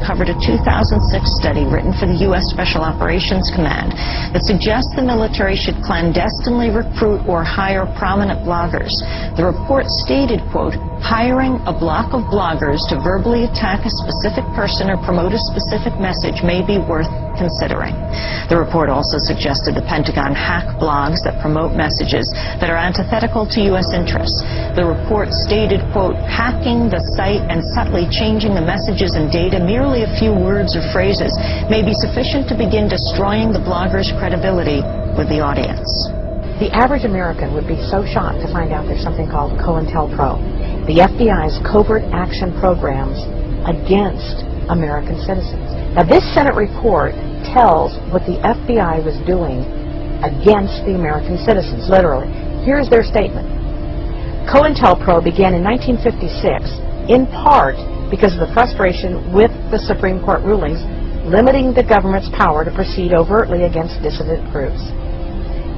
covered a 2006 study written for the U.S. Special Operations Command that suggests the military should clandestinely recruit or hire prominent bloggers. The report stated, quote, hiring a block of bloggers to verbally attack a specific person or promote a specific message may be worth considering. The report also suggested the Pentagon hack blogs that promote messages that are antithetical to U.S. interests. The report stated, quote, hacking the site and subtly changing the messages and data, merely a few words or phrases, may be sufficient to begin destroying the blogger's credibility with the audience. The average American would be so shocked to find out there's something called COINTELPRO, the FBI's covert action programs against American citizens. Now, this Senate report tells what the FBI was doing against the American citizens, literally. Here's their statement. COINTELPRO began in 1956, in part because of the frustration with the Supreme Court rulings limiting the government's power to proceed overtly against dissident groups.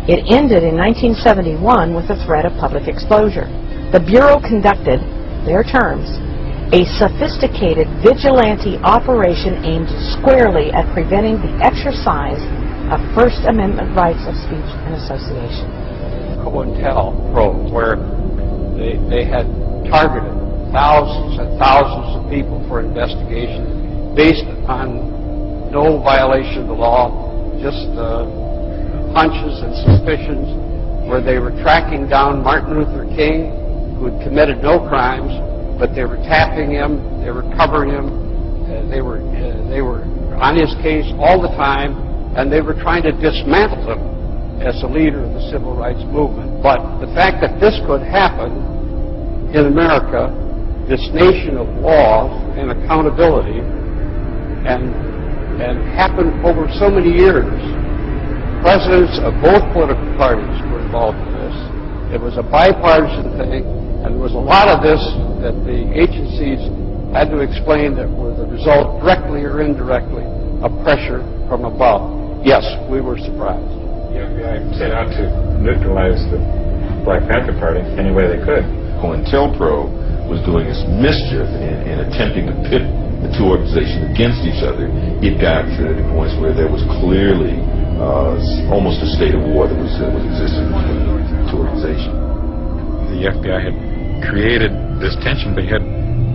It ended in 1971 with the threat of public exposure. The Bureau conducted, their terms, a sophisticated vigilante operation aimed squarely at preventing the exercise of First Amendment rights of speech and association. cointell, where they had targeted thousands and thousands of people for investigation based upon no violation of the law, just hunches and suspicions, where they were tracking down Martin Luther King, who had committed no crimes, but they were tapping him, they were covering him, they were on his case all the time, and they were trying to dismantle him as a leader of the civil rights movement. But the fact that this could happen in America, this nation of law and accountability, and happen over so many years. Presidents of both political parties were involved in this. It was a bipartisan thing, and there was a lot of this that the agencies had to explain that were the result, directly or indirectly, of pressure from above. Yes, we were surprised. The FBI set out to neutralize the Black Panther Party any way they could. COINTELPRO was doing its mischief in attempting to pit the two organizations against each other. It got to the points where there was clearly almost a state of war that was existing between the two organizations. The FBI had created this tension, but you had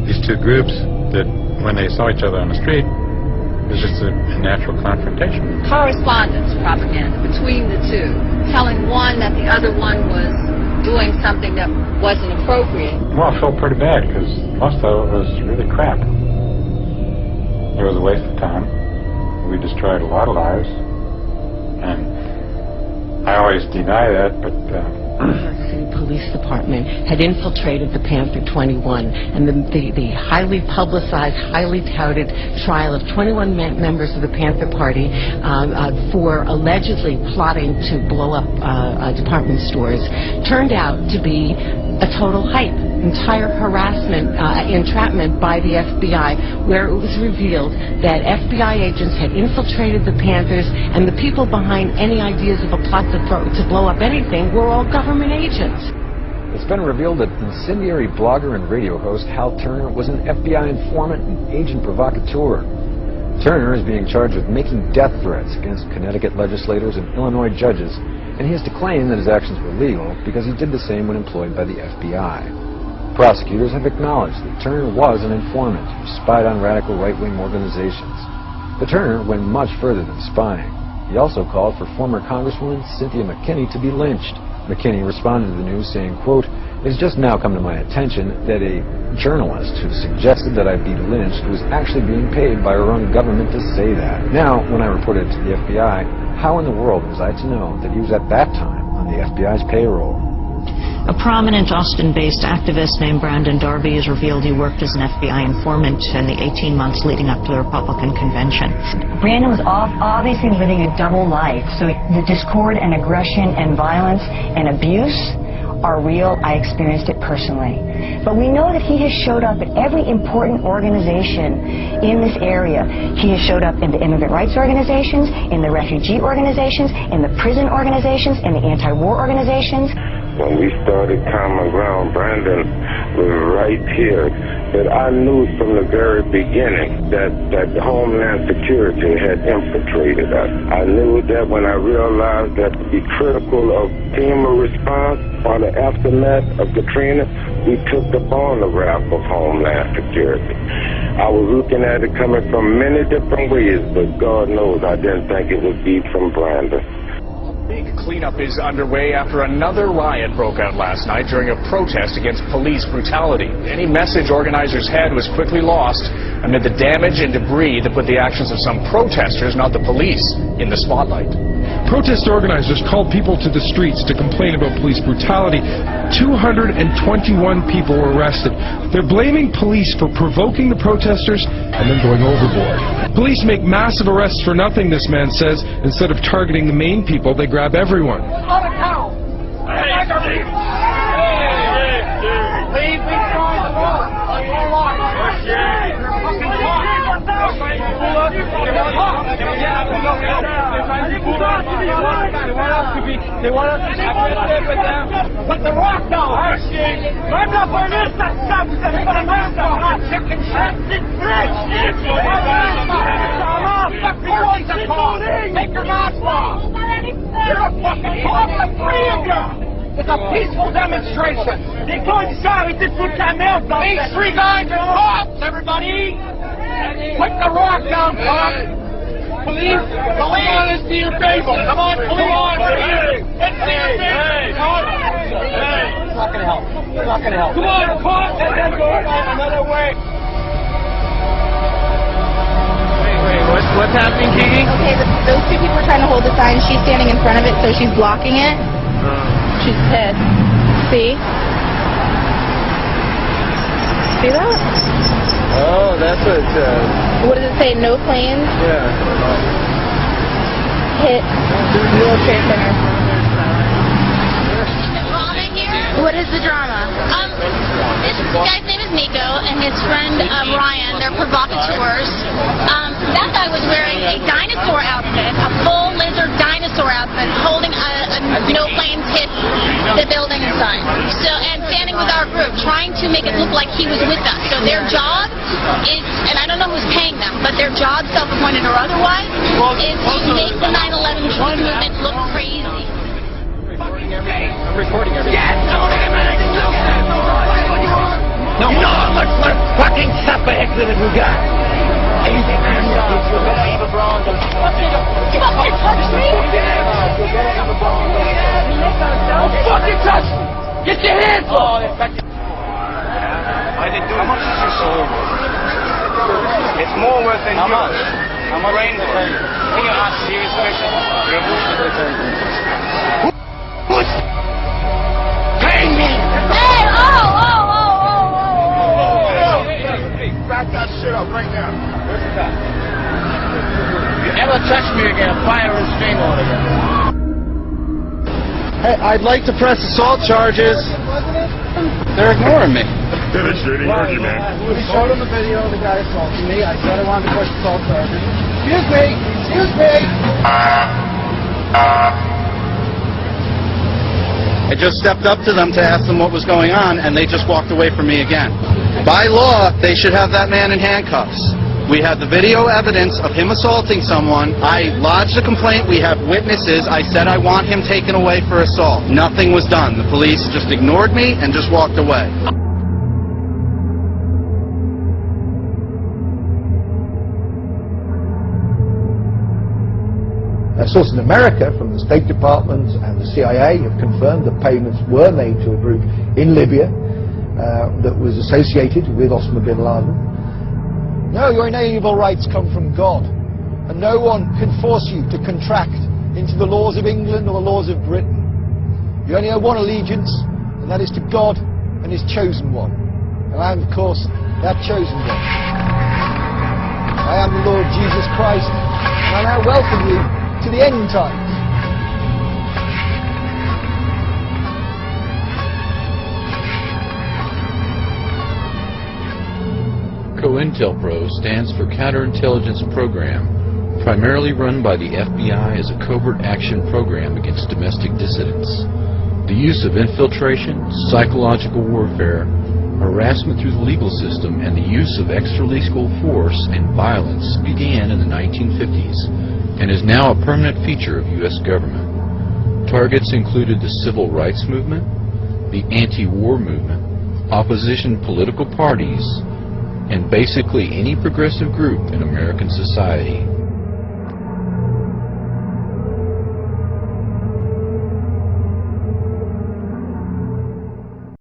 these two groups that, when they saw each other on the street, it was just a natural confrontation. Correspondence propaganda between the two, telling one that the other one was doing something that wasn't appropriate. Well, I felt pretty bad because most of it was really crap. It was a waste of time. We destroyed a lot of lives. And I always deny that, but New York City Police Department had infiltrated the Panther 21, and the highly publicized, highly touted trial of 21 members of the Panther Party for allegedly plotting to blow up department stores turned out to be a total hype, entire harassment, entrapment by the FBI, where it was revealed that FBI agents had infiltrated the Panthers, and the people behind any ideas of a plot to blow up anything were all government agents. It's been revealed that incendiary blogger and radio host Hal Turner was an FBI informant and agent provocateur. Turner is being charged with making death threats against Connecticut legislators and Illinois judges, and he has to claim that his actions were legal because he did the same when employed by the FBI. Prosecutors have acknowledged that Turner was an informant who spied on radical right-wing organizations. But Turner went much further than spying. He also called for former Congresswoman Cynthia McKinney to be lynched. McKinney responded to the news saying, quote, "It has just now come to my attention that a journalist who suggested that I be lynched was actually being paid by our own government to say that. Now, when I reported to the FBI, how in the world was I to know that he was at that time on the FBI's payroll?" A prominent Austin-based activist named Brandon Darby has revealed he worked as an FBI informant in the 18 months leading up to the Republican convention. Brandon was obviously living a double life, so the discord and aggression and violence and abuse are real. I experienced it personally. But we know that he has showed up at every important organization in this area. He has showed up in the immigrant rights organizations, in the refugee organizations, in the prison organizations, in the anti-war organizations. When we started Common Ground, Brandon was right here that I knew from the very beginning that Homeland Security had infiltrated us. I knew that when I realized that to be critical of FEMA response or the aftermath of Katrina, we took upon the wrath of Homeland Security. I was looking at it coming from many different ways, but God knows I didn't think it would be from Brandon. Big cleanup is underway after another riot broke out last night during a protest against police brutality. Any message organizers had was quickly lost amid the damage and debris that put the actions of some protesters, not the police, in the spotlight. Protest organizers called people to the streets to complain about police brutality. 221 people were arrested. They're blaming police for provoking the protesters and then going overboard. Police make massive arrests for nothing, this man says. Instead of targeting the main people, they grab everyone. They want us to sit with them. Put the rock down. I'm not for this stuff. It's for America. Not chicken shit. Take your mask off. You're a fucking cop. The three of you. It's a peaceful demonstration. They're going to show me this with that mask on. These three guys are cops, everybody. Put the rock down, cops. Police, come on, it's to your table. Come on, police. Come on, it's to your table. It's not gonna help. It's not gonna help. Come on, cops. Let's go another way. Wait, what's happening, Kiki? Okay, those two people are trying to hold the sign. She's standing in front of it, so she's blocking it. She's pissed. See? See that? Oh, that's what it says. What does it say? No planes? Yeah. Hit World Trade Center. What is the drama? This guy's name is Nico, and his friend Ryan. They're provocateurs. That guy was wearing a dinosaur outfit, a full lizard dinosaur outfit, holding a no planes hit the building sign. So, and standing with our group, trying to make it look like he was with us. So their job is, and I don't know who's paying them, but their job, self-appointed or otherwise, is to make the 9/11 movement look crazy. I'm recording everything. Yes, no, you know how much fucking suspects that we got. You think I'm going to believe a bronze? You fucking touch me! Don't fucking touch me! Get your hands off! I didn't do it. How much is your soul worth? It's more worth than yours. How much? How much? Brain worth. Think of us, serious question. You're a bullshit. Who's paying me? Hey, Back that shit up right now. Listen to that. If you ever touch me again, fire and string on again. Hey, I'd like to press assault charges. They're ignoring me. Finish shooting, you man. We showed him the video of the guy assaulting me. I said I wanted to press assault charges. Excuse me! Excuse me! I just stepped up to them to ask them what was going on, and they just walked away from me again. By law, they should have that man in handcuffs. We have the video evidence of him assaulting someone. I lodged a complaint. We have witnesses. I said I want him taken away for assault. Nothing was done. The police just ignored me and just walked away. Sources in America from the State Department and the CIA have confirmed that payments were made to a group in Libya that was associated with Osama bin Laden. No, your inalienable rights come from God, and no one can force you to contract into the laws of England or the laws of Britain. You only have one allegiance, and that is to God and His chosen one. And I am, of course, that chosen one. I am the Lord Jesus Christ, and I now welcome you to the end times. COINTEL stands for Counterintelligence Program, primarily run by the FBI as a covert action program against domestic dissidents. The use of infiltration, psychological warfare, Harassment through the legal system and the use of extralegal force and violence began in the 1950s and is now a permanent feature of U.S. government. Targets included the civil rights movement, the anti-war movement, opposition political parties, and basically any progressive group in American society.